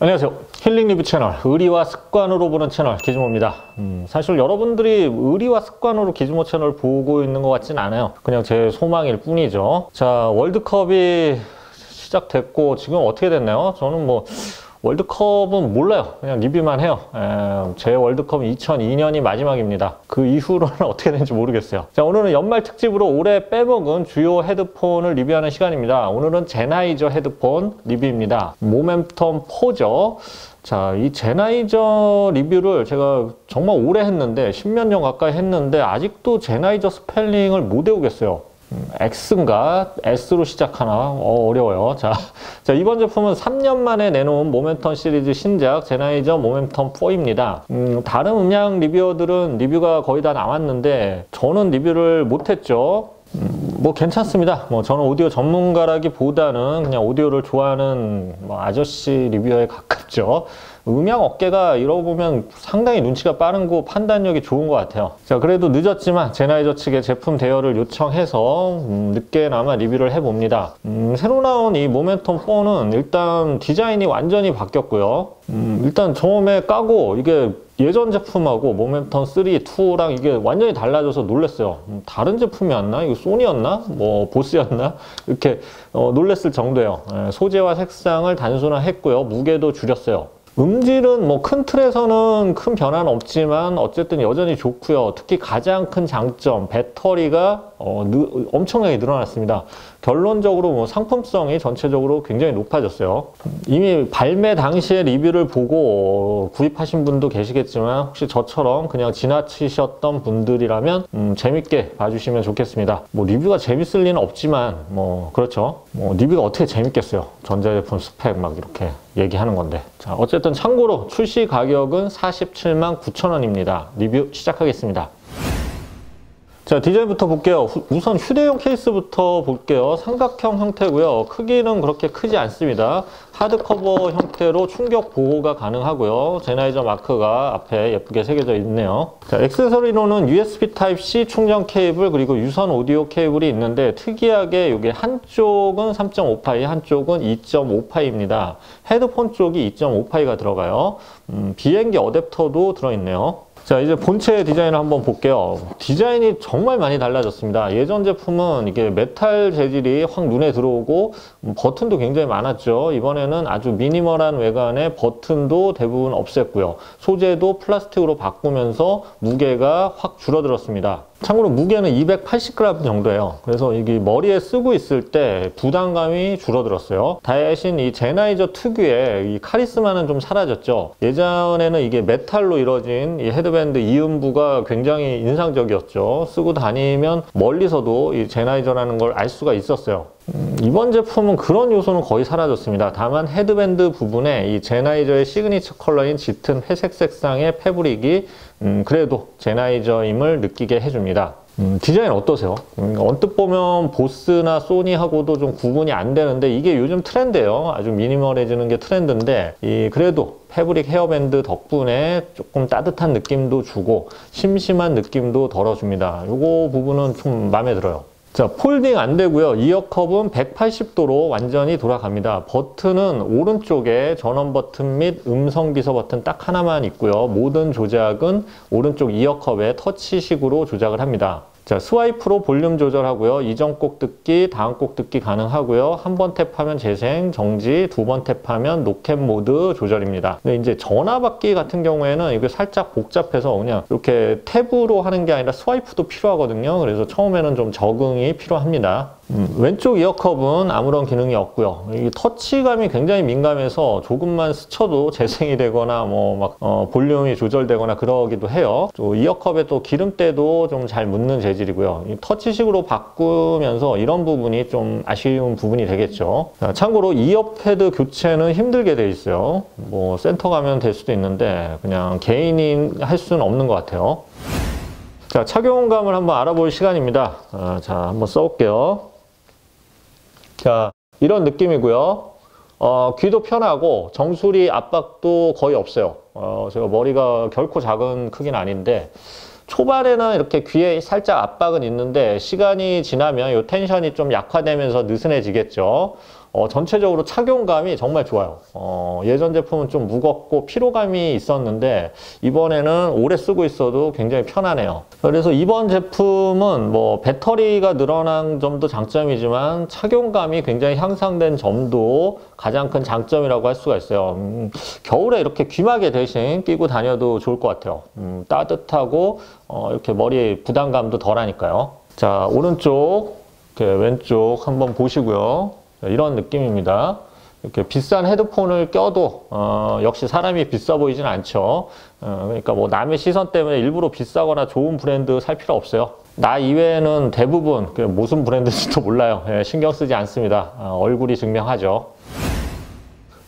안녕하세요. 힐링 리뷰 채널 의리와 습관으로 보는 채널 기즈모입니다. 사실 여러분들이 의리와 습관으로 기즈모 채널 보고 있는 것 같진 않아요. 그냥 제 소망일 뿐이죠. 자, 월드컵이 시작됐고 지금 어떻게 됐나요? 저는 뭐 월드컵은 몰라요. 그냥 리뷰만 해요. 제 월드컵은 2002년이 마지막입니다. 그 이후로는 어떻게 되는지 모르겠어요. 자, 오늘은 연말 특집으로 올해 빼먹은 주요 헤드폰을 리뷰하는 시간입니다. 오늘은 제나이저 헤드폰 리뷰입니다. 모멘텀 4죠. 자, 이 제나이저 리뷰를 제가 정말 오래 했는데 10몇 년 가까이 했는데 아직도 제나이저 스펠링을 못 외우겠어요. X인가? S로 시작하나? 어려워요. 자, 이번 제품은 3년 만에 내놓은 모멘텀 시리즈 신작 제나이저 모멘텀 4입니다. 다른 음향 리뷰어들은 리뷰가 거의 다 나왔는데 저는 리뷰를 못했죠. 뭐 괜찮습니다. 뭐 저는 오디오 전문가라기보다는 그냥 오디오를 좋아하는 뭐 아저씨 리뷰어에 가깝죠. 음향 업계가 이러고 보면 상당히 눈치가 빠른 거 판단력이 좋은 것 같아요. 자, 그래도 늦었지만 제나이저 측에 제품 대여를 요청해서 늦게나마 리뷰를 해봅니다. 새로 나온 이 모멘텀 4는 일단 디자인이 완전히 바뀌었고요. 일단 처음에 까고 이게 예전 제품하고 모멘텀 3, 2랑 이게 완전히 달라져서 놀랐어요. 다른 제품이었나? 이거 소니였나? 뭐 보스였나? 이렇게 놀랬을 정도예요. 소재와 색상을 단순화했고요. 무게도 줄였어요. 음질은 뭐 큰 틀에서는 큰 변화는 없지만 어쨌든 여전히 좋고요. 특히 가장 큰 장점, 배터리가 엄청나게 늘어났습니다. 결론적으로 뭐 상품성이 전체적으로 굉장히 높아졌어요. 이미 발매 당시에 리뷰를 보고 구입하신 분도 계시겠지만 혹시 저처럼 그냥 지나치셨던 분들이라면 재밌게 봐주시면 좋겠습니다. 뭐 리뷰가 재밌을 리는 없지만 뭐 그렇죠. 뭐 리뷰가 어떻게 재밌겠어요. 전자제품 스펙 막 이렇게 얘기하는 건데. 자, 어쨌든 참고로 출시 가격은 47만 9,000원입니다. 리뷰 시작하겠습니다. 자, 디자인부터 볼게요. 우선 휴대용 케이스부터 볼게요. 삼각형 형태고요. 크기는 그렇게 크지 않습니다. 하드커버 형태로 충격 보호가 가능하고요. 제나이저 마크가 앞에 예쁘게 새겨져 있네요. 자, 액세서리로는 USB Type-C 충전 케이블 그리고 유선 오디오 케이블이 있는데 특이하게 이게 한쪽은 3.5파이, 한쪽은 2.5파이입니다. 헤드폰 쪽이 2.5파이가 들어가요. 비행기 어댑터도 들어있네요. 자, 이제 본체 디자인을 한번 볼게요. 디자인이 정말 많이 달라졌습니다. 예전 제품은 이게 메탈 재질이 확 눈에 들어오고 버튼도 굉장히 많았죠. 이번에는 아주 미니멀한 외관에 버튼도 대부분 없앴고요. 소재도 플라스틱으로 바꾸면서 무게가 확 줄어들었습니다. 참고로 무게는 280g 정도예요. 그래서 이게 머리에 쓰고 있을 때 부담감이 줄어들었어요. 대신 이 제나이저 특유의 이 카리스마는 좀 사라졌죠. 예전에는 이게 메탈로 이루어진 이 헤드밴드 이음부가 굉장히 인상적이었죠. 쓰고 다니면 멀리서도 이 제나이저라는 걸 알 수가 있었어요. 이번 제품은 그런 요소는 거의 사라졌습니다. 다만 헤드밴드 부분에 이 제나이저의 시그니처 컬러인 짙은 회색 색상의 패브릭이 그래도 제나이저임을 느끼게 해줍니다. 디자인 어떠세요? 언뜻 보면 보스나 소니하고도 좀 구분이 안 되는데 이게 요즘 트렌드예요. 아주 미니멀해지는 게 트렌드인데 그래도 패브릭 헤어밴드 덕분에 조금 따뜻한 느낌도 주고 심심한 느낌도 덜어줍니다. 요거 부분은 좀 마음에 들어요. 자, 폴딩 안 되고요. 이어컵은 180도로 완전히 돌아갑니다. 버튼은 오른쪽에 전원 버튼 및 음성 비서 버튼 딱 하나만 있고요. 모든 조작은 오른쪽 이어컵에 터치식으로 조작을 합니다. 자, 스와이프로 볼륨 조절하고요. 이전 곡 듣기, 다음 곡 듣기 가능하고요. 한 번 탭하면 재생, 정지, 두 번 탭하면 노캡 모드 조절입니다. 근데 이제 전화 받기 같은 경우에는 이게 살짝 복잡해서 그냥 이렇게 탭으로 하는 게 아니라 스와이프도 필요하거든요. 그래서 처음에는 좀 적응이 필요합니다. 왼쪽 이어컵은 아무런 기능이 없고요. 이 터치감이 굉장히 민감해서 조금만 스쳐도 재생이 되거나 뭐 막 볼륨이 조절되거나 그러기도 해요. 또 이어컵에 또 기름때도 좀 잘 묻는 재질이고요. 이 터치식으로 바꾸면서 이런 부분이 좀 아쉬운 부분이 되겠죠. 자, 참고로 이어패드 교체는 힘들게 돼 있어요. 뭐 센터 가면 될 수도 있는데 그냥 개인이 할 수는 없는 것 같아요. 자, 착용감을 한번 알아볼 시간입니다. 자, 한번 써볼게요. 자, 이런 느낌이고요. 귀도 편하고 정수리 압박도 거의 없어요. 제가 머리가 결코 작은 크기는 아닌데 초반에는 이렇게 귀에 살짝 압박은 있는데 시간이 지나면 이 텐션이 좀 약화되면서 느슨해지겠죠. 전체적으로 착용감이 정말 좋아요. 예전 제품은 좀 무겁고 피로감이 있었는데 이번에는 오래 쓰고 있어도 굉장히 편하네요. 그래서 이번 제품은 뭐 배터리가 늘어난 점도 장점이지만 착용감이 굉장히 향상된 점도 가장 큰 장점이라고 할 수가 있어요. 겨울에 이렇게 귀마개 대신 끼고 다녀도 좋을 것 같아요. 따뜻하고 이렇게 머리 부담감도 덜하니까요. 자, 오른쪽, 이렇게 왼쪽 한번 보시고요. 이런 느낌입니다. 이렇게 비싼 헤드폰을 껴도 역시 사람이 비싸 보이진 않죠. 그러니까 뭐 남의 시선 때문에 일부러 비싸거나 좋은 브랜드 살 필요 없어요. 나 이외에는 대부분 무슨 브랜드인지도 몰라요. 신경 쓰지 않습니다. 얼굴이 증명하죠.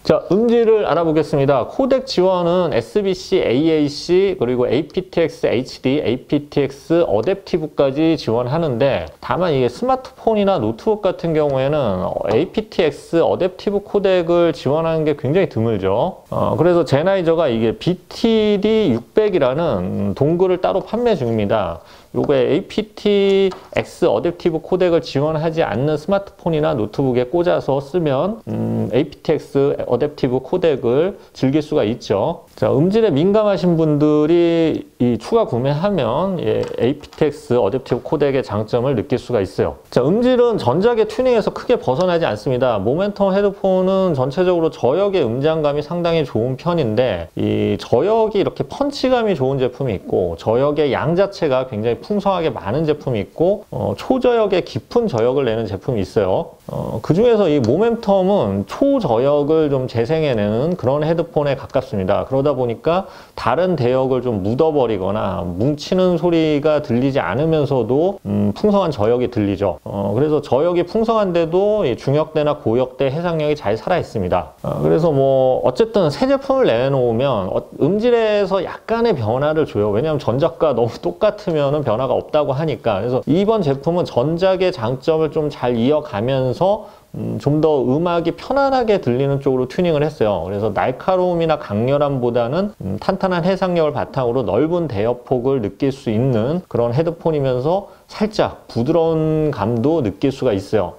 자, 음질을 알아보겠습니다. 코덱 지원은 SBC, AAC, 그리고 aptX HD, aptX 어댑티브까지 지원하는데 다만 이게 스마트폰이나 노트북 같은 경우에는 aptX 어댑티브 코덱을 지원하는 게 굉장히 드물죠. 그래서 제나이저가 이게 BTD600이라는 동글을 따로 판매 중입니다. 요게 aptX 어댑티브 코덱을 지원하지 않는 스마트폰이나 노트북에 꽂아서 쓰면 aptX 어댑티브 코덱을 즐길 수가 있죠. 자, 음질에 민감하신 분들이 추가 구매하면 aptX 어댑티브 코덱의 장점을 느낄 수가 있어요. 자, 음질은 전작의 튜닝에서 크게 벗어나지 않습니다. 모멘텀 헤드폰은 전체적으로 저역의 음장감이 상당히 좋은 편인데 이 저역이 이렇게 펀치감이 좋은 제품이 있고 저역의 양 자체가 굉장히 풍성하게 많은 제품이 있고 초저역의 깊은 저역을 내는 제품이 있어요. 그 중에서 이 모멘텀은 초저역을 좀 재생해내는 그런 헤드폰에 가깝습니다. 그러다 보니까 다른 대역을 좀 묻어버리거나 뭉치는 소리가 들리지 않으면서도 풍성한 저역이 들리죠. 그래서 저역이 풍성한데도 이 중역대나 고역대 해상력이 잘 살아있습니다. 그래서 뭐 어쨌든 새 제품을 내놓으면 음질에서 약간의 변화를 줘요. 왜냐하면 전작과 너무 똑같으면 변화가 없다고 하니까. 그래서 이번 제품은 전작의 장점을 좀 잘 이어가면서 좀 더 음악이 편안하게 들리는 쪽으로 튜닝을 했어요. 그래서 날카로움이나 강렬함보다는 탄탄한 해상력을 바탕으로 넓은 대역폭을 느낄 수 있는 그런 헤드폰이면서 살짝 부드러운 감도 느낄 수가 있어요.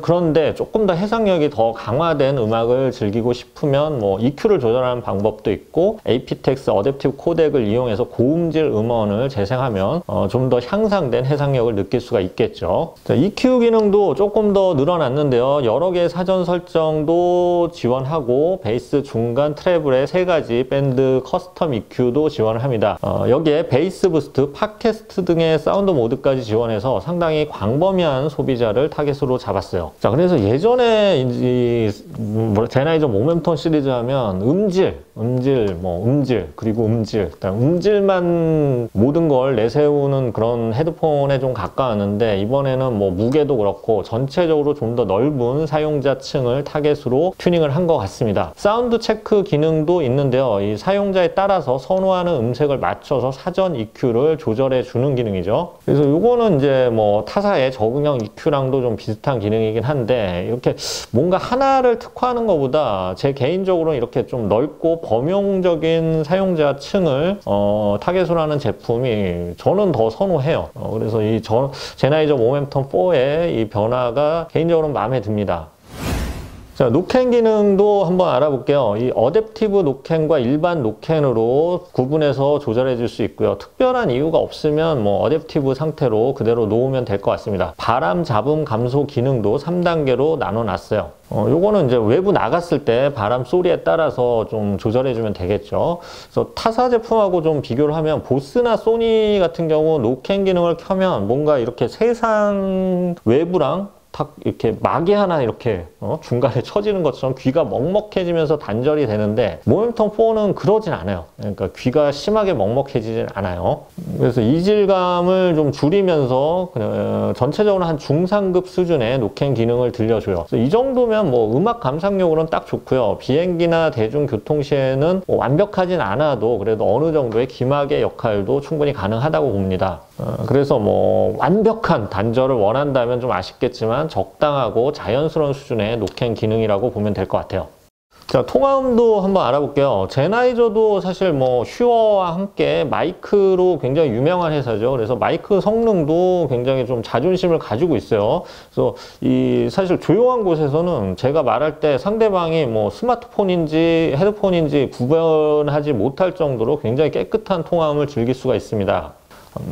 그런데 조금 더 해상력이 더 강화된 음악을 즐기고 싶으면 뭐 EQ를 조절하는 방법도 있고 aptX 어댑티브 코덱을 이용해서 고음질 음원을 재생하면 좀 더 향상된 해상력을 느낄 수가 있겠죠. 자, EQ 기능도 조금 더 늘어났는데요. 여러 개의 사전 설정도 지원하고 베이스, 중간, 트래블의 3가지 밴드 커스텀 EQ도 지원을 합니다. 여기에 베이스 부스트, 팟캐스트 등의 사운드 모드까지 지원해서 상당히 광범위한 소비자를 타겟으로 잡았어요. 자, 그래서 예전에 이 제나이저 모멘텀 시리즈 하면 음질, 그리고 음질만 모든 걸 내세우는 그런 헤드폰에 좀 가까웠는데 이번에는 뭐 무게도 그렇고 전체적으로 좀 더 넓은 사용자층을 타겟으로 튜닝을 한 것 같습니다. 사운드 체크 기능도 있는데요. 이 사용자에 따라서 선호하는 음색을 맞춰서 사전 EQ를 조절해 주는 기능이죠. 그래서 이거는 이제 뭐 타사의 적응형 EQ랑도 좀 비슷한 기능이긴 한데 이렇게 뭔가 하나를 특화하는 것보다 제 개인적으로는 이렇게 좀 넓고 범용적인 사용자층을 타겟으로 하는 제품이 저는 더 선호해요. 그래서 이 제나이저 모멘텀 4의 이 변화가 개인적으로 마음에 듭니다. 자, 노캔 기능도 한번 알아볼게요. 이 어댑티브 노캔과 일반 노캔으로 구분해서 조절해 줄 수 있고요. 특별한 이유가 없으면 뭐 어댑티브 상태로 그대로 놓으면 될 것 같습니다. 바람 잡음 감소 기능도 3단계로 나눠놨어요. 요거는 이제 외부 나갔을 때 바람 소리에 따라서 좀 조절해 주면 되겠죠. 그래서 타사 제품하고 좀 비교를 하면 보스나 소니 같은 경우 노캔 기능을 켜면 뭔가 이렇게 세상 외부랑 탁 이렇게 막이 하나 이렇게 중간에 쳐지는 것처럼 귀가 먹먹해지면서 단절이 되는데 모멘텀 4는 그러진 않아요. 그러니까 귀가 심하게 먹먹해지진 않아요. 그래서 이질감을 좀 줄이면서 전체적으로 한 중상급 수준의 노캔 기능을 들려줘요. 그래서 이 정도면 뭐 음악 감상용으로는 딱 좋고요. 비행기나 대중교통 시에는 뭐 완벽하진 않아도 그래도 어느 정도의 귀마개 역할도 충분히 가능하다고 봅니다. 그래서 뭐 완벽한 단절을 원한다면 좀 아쉽겠지만 적당하고 자연스러운 수준의 노캔 기능이라고 보면 될 것 같아요. 자, 통화음도 한번 알아볼게요. 제나이저도 사실 뭐 슈어와 함께 마이크로 굉장히 유명한 회사죠. 그래서 마이크 성능도 굉장히 좀 자존심을 가지고 있어요. 그래서 이 사실 조용한 곳에서는 제가 말할 때 상대방이 뭐 스마트폰인지 헤드폰인지 구별하지 못할 정도로 굉장히 깨끗한 통화음을 즐길 수가 있습니다.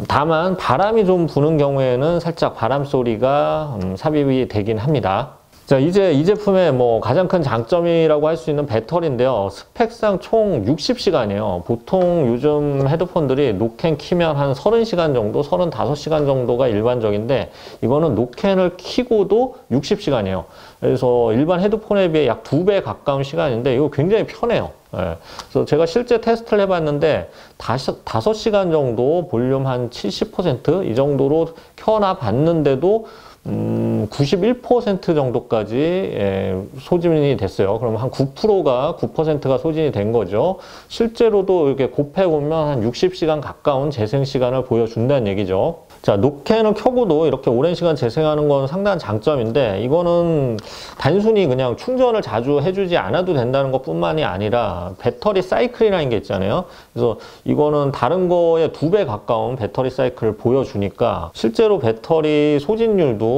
다만 바람이 좀 부는 경우에는 살짝 바람 소리가 삽입이 되긴 합니다. 자, 이제 이 제품의 뭐 가장 큰 장점이라고 할 수 있는 배터리인데요. 스펙상 총 60시간이에요. 보통 요즘 헤드폰들이 노캔 키면 한 30시간 정도, 35시간 정도가 일반적인데 이거는 노캔을 키고도 60시간이에요. 그래서 일반 헤드폰에 비해 약 2배 가까운 시간인데 이거 굉장히 편해요. 예. 그래서 제가 실제 테스트를 해봤는데 5시간 정도 볼륨 한 70% 이 정도로 켜놔 봤는데도 91% 정도까지 소진이 됐어요. 그럼 한 9%가 소진이 된 거죠. 실제로도 이렇게 곱해보면 한 60시간 가까운 재생 시간을 보여준다는 얘기죠. 자, 노캔을 켜고도 이렇게 오랜 시간 재생하는 건 상당한 장점인데 이거는 단순히 그냥 충전을 자주 해주지 않아도 된다는 것 뿐만이 아니라 배터리 사이클이라는 게 있잖아요. 그래서 이거는 다른 거에 2배 가까운 배터리 사이클을 보여주니까 실제로 배터리 소진율도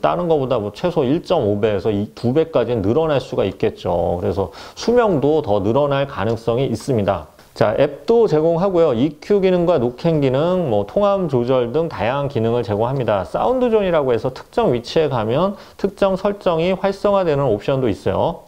다른 거보다 뭐 최소 1.5배에서 2배까지 늘어날 수가 있겠죠. 그래서 수명도 더 늘어날 가능성이 있습니다. 자, 앱도 제공하고요. EQ 기능과 노캔 기능, 뭐 통화음 조절 등 다양한 기능을 제공합니다. 사운드 존이라고 해서 특정 위치에 가면 특정 설정이 활성화되는 옵션도 있어요.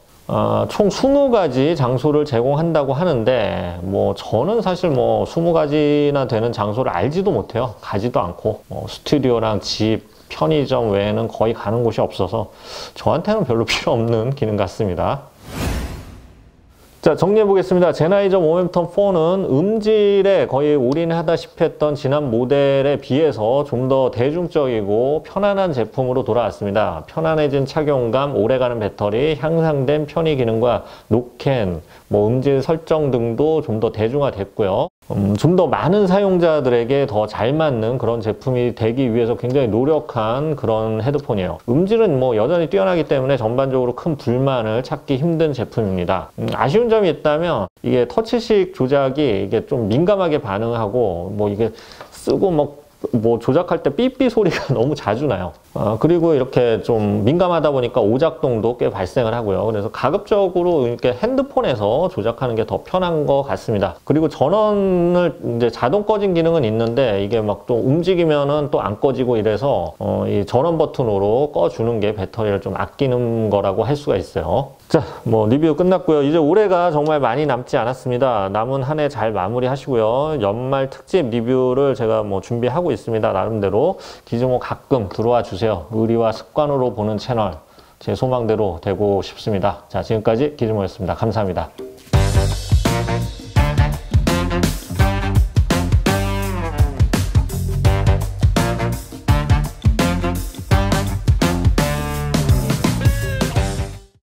총 20가지 장소를 제공한다고 하는데 뭐 저는 사실 뭐 20가지나 되는 장소를 알지도 못해요. 가지도 않고 스튜디오랑 집, 편의점 외에는 거의 가는 곳이 없어서 저한테는 별로 필요 없는 기능 같습니다. 자, 정리해 보겠습니다. 제나이저 모멘텀 4는 음질에 거의 올인하다시피 했던 지난 모델에 비해서 좀 더 대중적이고 편안한 제품으로 돌아왔습니다. 편안해진 착용감, 오래가는 배터리, 향상된 편의 기능과 노캔, 뭐 음질 설정 등도 좀 더 대중화됐고요. 좀 더 많은 사용자들에게 더 잘 맞는 그런 제품이 되기 위해서 굉장히 노력한 그런 헤드폰이에요. 음질은 뭐 여전히 뛰어나기 때문에 전반적으로 큰 불만을 찾기 힘든 제품입니다. 아쉬운 점이 있다면 이게 터치식 조작이 이게 좀 민감하게 반응하고 뭐 이게 쓰고 뭐 조작할 때 삐삐 소리가 너무 자주 나요. 그리고 이렇게 좀 민감하다 보니까 오작동도 꽤 발생을 하고요. 그래서 가급적으로 이렇게 핸드폰에서 조작하는 게 더 편한 것 같습니다. 그리고 전원을 이제 자동 꺼진 기능은 있는데 이게 막 또 움직이면은 또 안 꺼지고 이래서 이 전원 버튼으로 꺼주는 게 배터리를 좀 아끼는 거라고 할 수가 있어요. 자, 뭐 리뷰 끝났고요. 이제 올해가 정말 많이 남지 않았습니다. 남은 한 해 잘 마무리 하시고요. 연말 특집 리뷰를 제가 뭐 준비하고 있습니다. 나름대로 기즈모 가끔 들어와 주세요. 의리와 습관으로 보는 채널 제 소망대로 되고 싶습니다. 자, 지금까지 기즈모였습니다. 감사합니다.